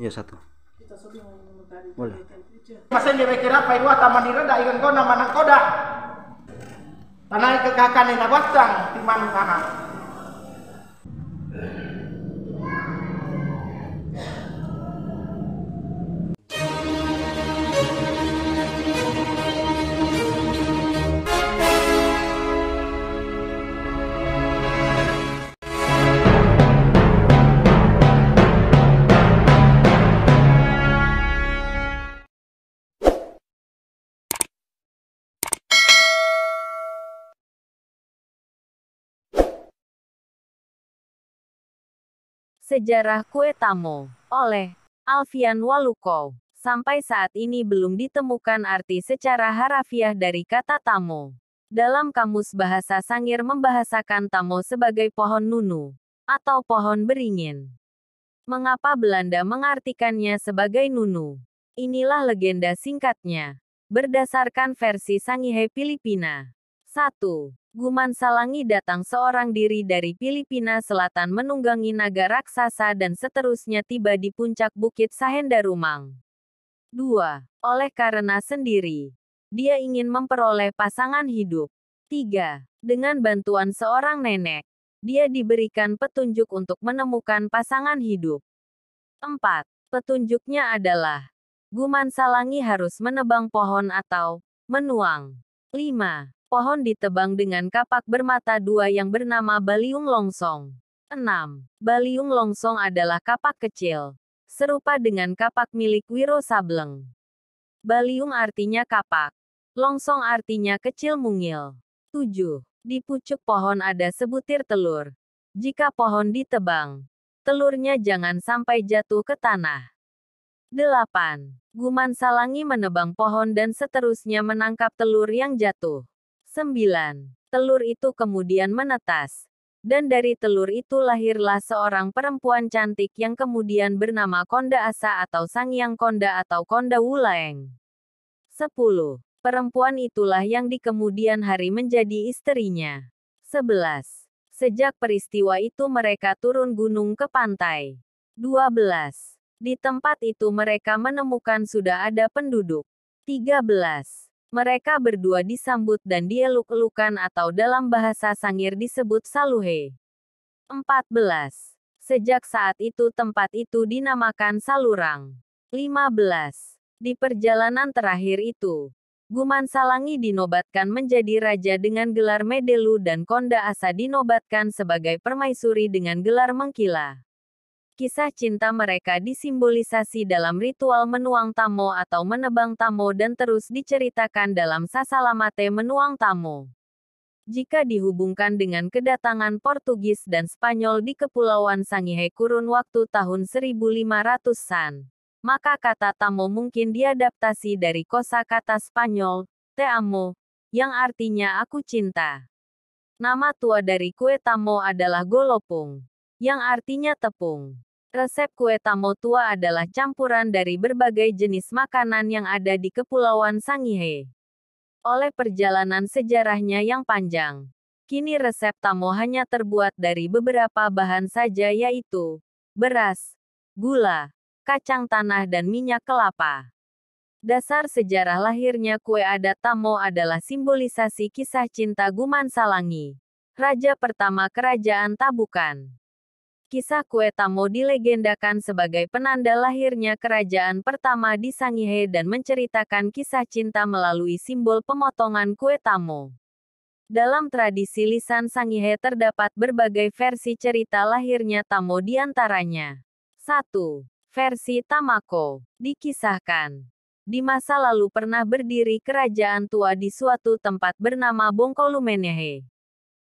Iya satu. Boleh. Masen kira-kira pai wa taman dira da ikan kona manang koda. Tanah kekakan ni nabasang timan kaha. Sejarah Kue Tamo, oleh Alfian Walukow. Sampai saat ini belum ditemukan arti secara harafiah dari kata tamo. Dalam Kamus Bahasa Sangir membahasakan tamo sebagai pohon nunu, atau pohon beringin. Mengapa Belanda mengartikannya sebagai nunu? Inilah legenda singkatnya. Berdasarkan versi Sangihe Filipina. 1. Guman Salangi datang seorang diri dari Filipina Selatan menunggangi naga raksasa dan seterusnya tiba di puncak Bukit Sahendarumang. 2. Oleh karena sendiri. Dia ingin memperoleh pasangan hidup. 3. Dengan bantuan seorang nenek. Dia diberikan petunjuk untuk menemukan pasangan hidup. 4. Petunjuknya adalah Guman Salangi harus menebang pohon atau menuang. 5. Pohon ditebang dengan kapak bermata dua yang bernama Baliung Longsong. 6. Baliung Longsong adalah kapak kecil, serupa dengan kapak milik Wiro Sableng. Baliung artinya kapak. Longsong artinya kecil mungil. 7. Di pucuk pohon ada sebutir telur. Jika pohon ditebang, telurnya jangan sampai jatuh ke tanah. 8. Guman Salangi menebang pohon dan seterusnya menangkap telur yang jatuh. 9. Telur itu kemudian menetas. Dan dari telur itu lahirlah seorang perempuan cantik yang kemudian bernama Konda Asa atau Sangyang Konda atau Konda Wulaeng. 10. Perempuan itulah yang di kemudian hari menjadi istrinya. 11. Sejak peristiwa itu mereka turun gunung ke pantai. 12. Di tempat itu mereka menemukan sudah ada penduduk. 13. Mereka berdua disambut dan dieluk-elukan atau dalam bahasa Sangir disebut saluhe. 14. Sejak saat itu tempat itu dinamakan Salurang. 15. Di perjalanan terakhir itu, Guman Salangi dinobatkan menjadi raja dengan gelar Medelu dan Konda Asa dinobatkan sebagai permaisuri dengan gelar Mengkila. Kisah cinta mereka disimbolisasi dalam ritual menuang tamo atau menebang tamo dan terus diceritakan dalam Sasalamate menuang tamo. Jika dihubungkan dengan kedatangan Portugis dan Spanyol di Kepulauan Sangihe kurun waktu tahun 1500-an, maka kata tamo mungkin diadaptasi dari kosakata Spanyol, te amo, yang artinya aku cinta. Nama tua dari kue tamo adalah golopung, yang artinya tepung. Resep kue tamo tua adalah campuran dari berbagai jenis makanan yang ada di Kepulauan Sangihe. Oleh perjalanan sejarahnya yang panjang, kini resep tamo hanya terbuat dari beberapa bahan saja yaitu beras, gula, kacang tanah dan minyak kelapa. Dasar sejarah lahirnya kue adat tamo adalah simbolisasi kisah cinta Guman Salangi, raja pertama kerajaan Tabukan. Kisah kue tamo dilegendakan sebagai penanda lahirnya kerajaan pertama di Sangihe dan menceritakan kisah cinta melalui simbol pemotongan kue tamo. Dalam tradisi lisan Sangihe terdapat berbagai versi cerita lahirnya tamo diantaranya. 1. Versi Tamako. Dikisahkan, di masa lalu pernah berdiri kerajaan tua di suatu tempat bernama Bongkolumenehe.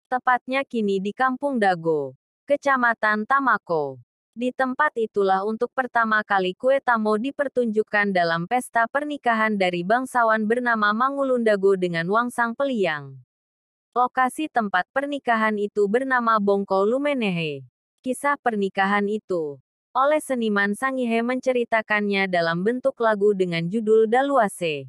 Tepatnya kini di Kampung Dago, Kecamatan Tamako. Di tempat itulah untuk pertama kali kue tamo dipertunjukkan dalam pesta pernikahan dari bangsawan bernama Mangulundago dengan Wangsang Peliang. Lokasi tempat pernikahan itu bernama Bongkolumenehe. Kisah pernikahan itu, oleh seniman Sangihe menceritakannya dalam bentuk lagu dengan judul Daluase.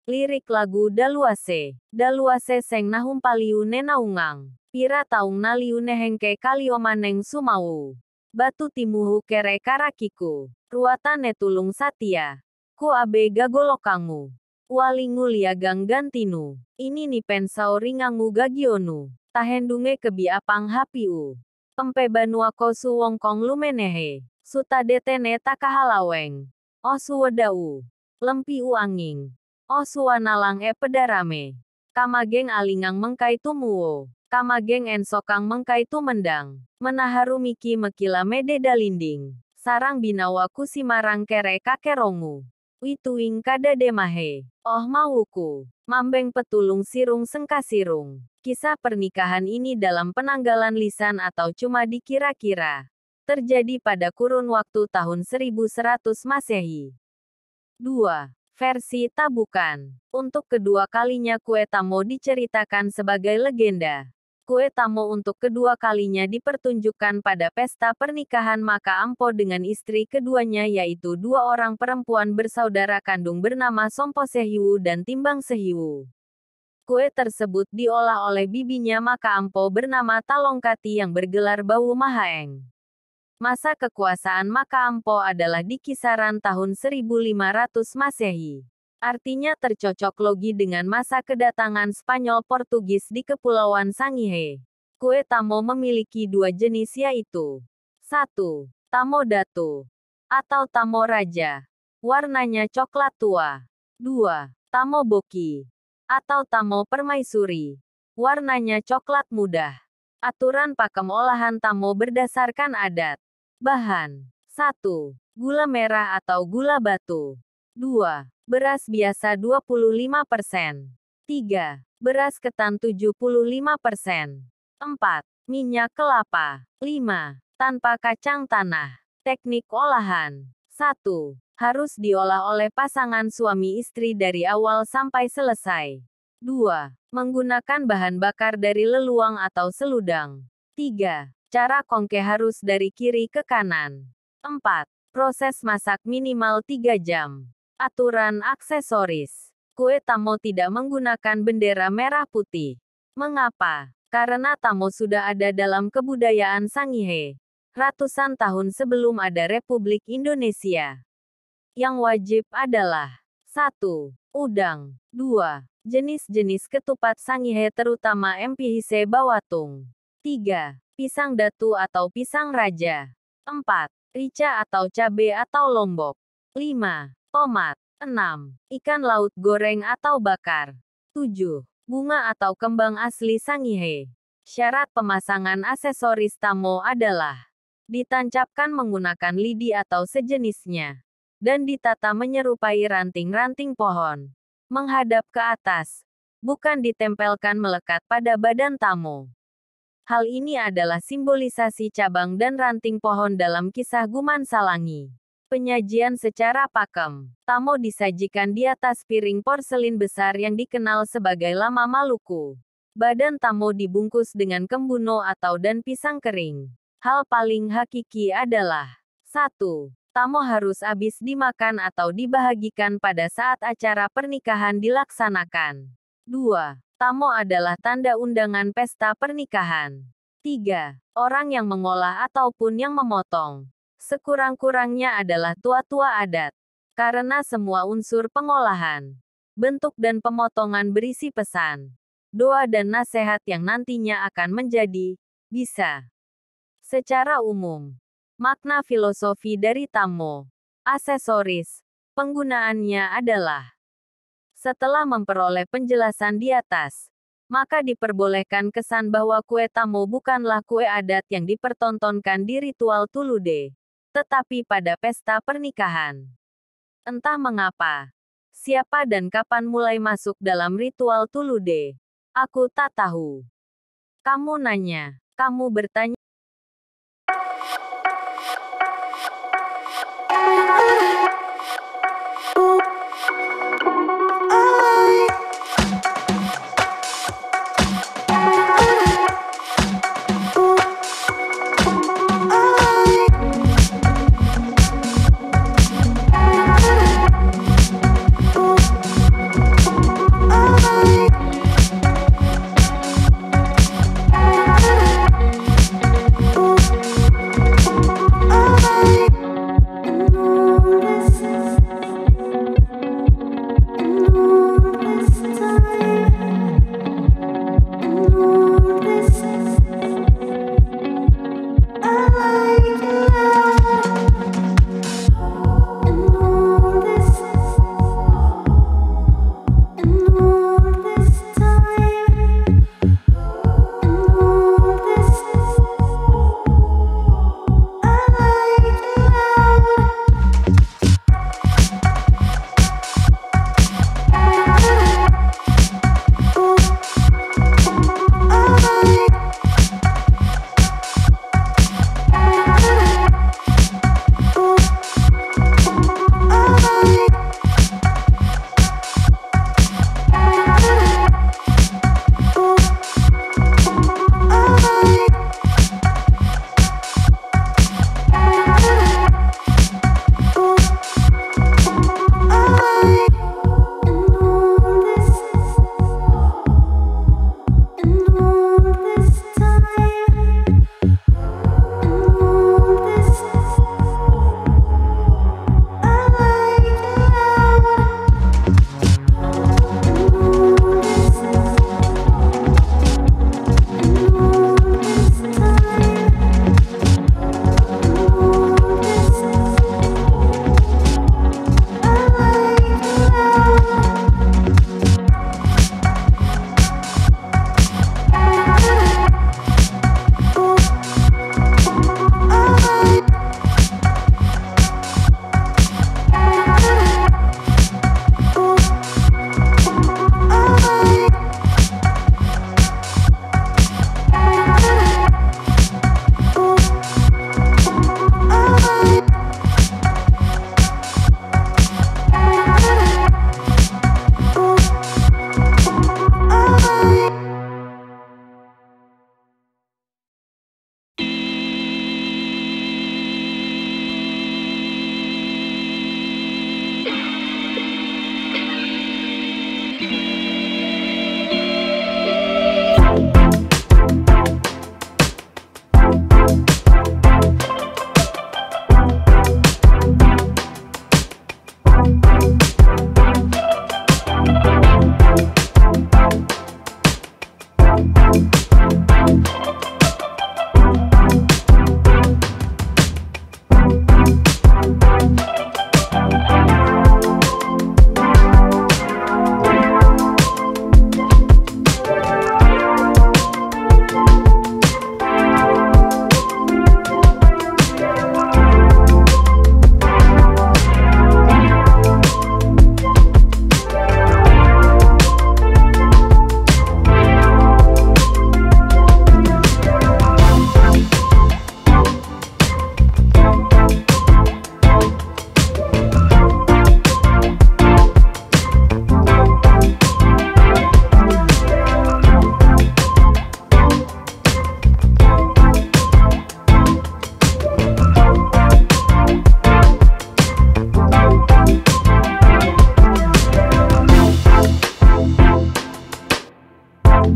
Lirik lagu Daluase. Daluase seng nahum paliu nenaungang. Pira taung naliu nehengke kaliomaneng sumau. Batu timuhu kere karakiku. Ruatan netulung satia. Ku abe gagolokangu. Walingu liagang gantinu. Ini ni pensau ringangu gagionu. Tahendunge kebi apang hapiu. Pempe banua kosu wongkong lumenehe. Suta detene takahalaweng. Osu wedau. Lempi u anging. Osu wanalang pedarame. Kamageng alingang mengkai tumuo. Kamageng ensokang mengkai tumendang. Menaharu miki mekila mede dalinding. Sarang binawa kusimarang kere kakerongu. Wituing kada demahe. Oh mauku. Mambeng petulung sirung sengkasirung. Kisah pernikahan ini dalam penanggalan lisan atau cuma dikira-kira. Terjadi pada kurun waktu tahun 1100 Masehi. 2. Versi tabukan. Untuk kedua kalinya kue tamo diceritakan sebagai legenda. Kue tamo untuk kedua kalinya dipertunjukkan pada pesta pernikahan Maka Ampo dengan istri keduanya yaitu dua orang perempuan bersaudara kandung bernama Sompo Sehiwu dan Timbang Sehiwu. Kue tersebut diolah oleh bibinya Maka Ampo bernama Talongkati yang bergelar Bawu Mahaeng. Masa kekuasaan Maka Ampo adalah di kisaran tahun 1500 Masehi. Artinya tercocok logi dengan masa kedatangan Spanyol Portugis di Kepulauan Sangihe. Kue tamo memiliki dua jenis yaitu 1. Tamo datu atau tamo raja. Warnanya coklat tua. 2. Tamo boki atau tamo permaisuri. Warnanya coklat mudah. Aturan pakem olahan tamo berdasarkan adat. Bahan 1. Gula merah atau gula batu. 2. Beras biasa 25%. 3. Beras ketan 75%. 4. Minyak kelapa. 5. Tanpa kacang tanah. Teknik olahan. 1. Harus diolah oleh pasangan suami istri dari awal sampai selesai. 2. Menggunakan bahan bakar dari leluang atau seludang. 3. Cara kongke harus dari kiri ke kanan. 4. Proses masak minimal 3 jam. Aturan aksesoris. Kue tamo tidak menggunakan bendera merah putih. Mengapa? Karena tamo sudah ada dalam kebudayaan Sangihe. Ratusan tahun sebelum ada Republik Indonesia. Yang wajib adalah 1. Udang. 2. Jenis-jenis ketupat Sangihe terutama Empihise Bawatung. 3. Pisang datu atau pisang raja. 4. Rica atau cabe atau lombok. 5. Tomat. 6. Ikan laut goreng atau bakar. 7. Bunga atau kembang asli Sangihe. Syarat pemasangan aksesoris tamo adalah ditancapkan menggunakan lidi atau sejenisnya. Dan ditata menyerupai ranting-ranting pohon. Menghadap ke atas. Bukan ditempelkan melekat pada badan tamo. Hal ini adalah simbolisasi cabang dan ranting pohon dalam kisah Guman Salangi. Penyajian secara pakem. Tamo disajikan di atas piring porselin besar yang dikenal sebagai lama Maluku. Badan tamo dibungkus dengan kembuno atau dan pisang kering. Hal paling hakiki adalah 1. Tamo harus habis dimakan atau dibahagikan pada saat acara pernikahan dilaksanakan. 2. Tamo adalah tanda undangan pesta pernikahan. 3. Orang yang mengolah ataupun yang memotong. Sekurang-kurangnya adalah tua-tua adat. Karena semua unsur pengolahan, bentuk dan pemotongan berisi pesan, doa dan nasihat yang nantinya akan menjadi, bisa. Secara umum, makna filosofi dari tamo, aksesoris, penggunaannya adalah setelah memperoleh penjelasan di atas, maka diperbolehkan kesan bahwa kue tamo bukanlah kue adat yang dipertontonkan di ritual tulude, tetapi pada pesta pernikahan. Entah mengapa, siapa dan kapan mulai masuk dalam ritual tulude, aku tak tahu. Kamu nanya, kamu bertanya.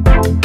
Tamo.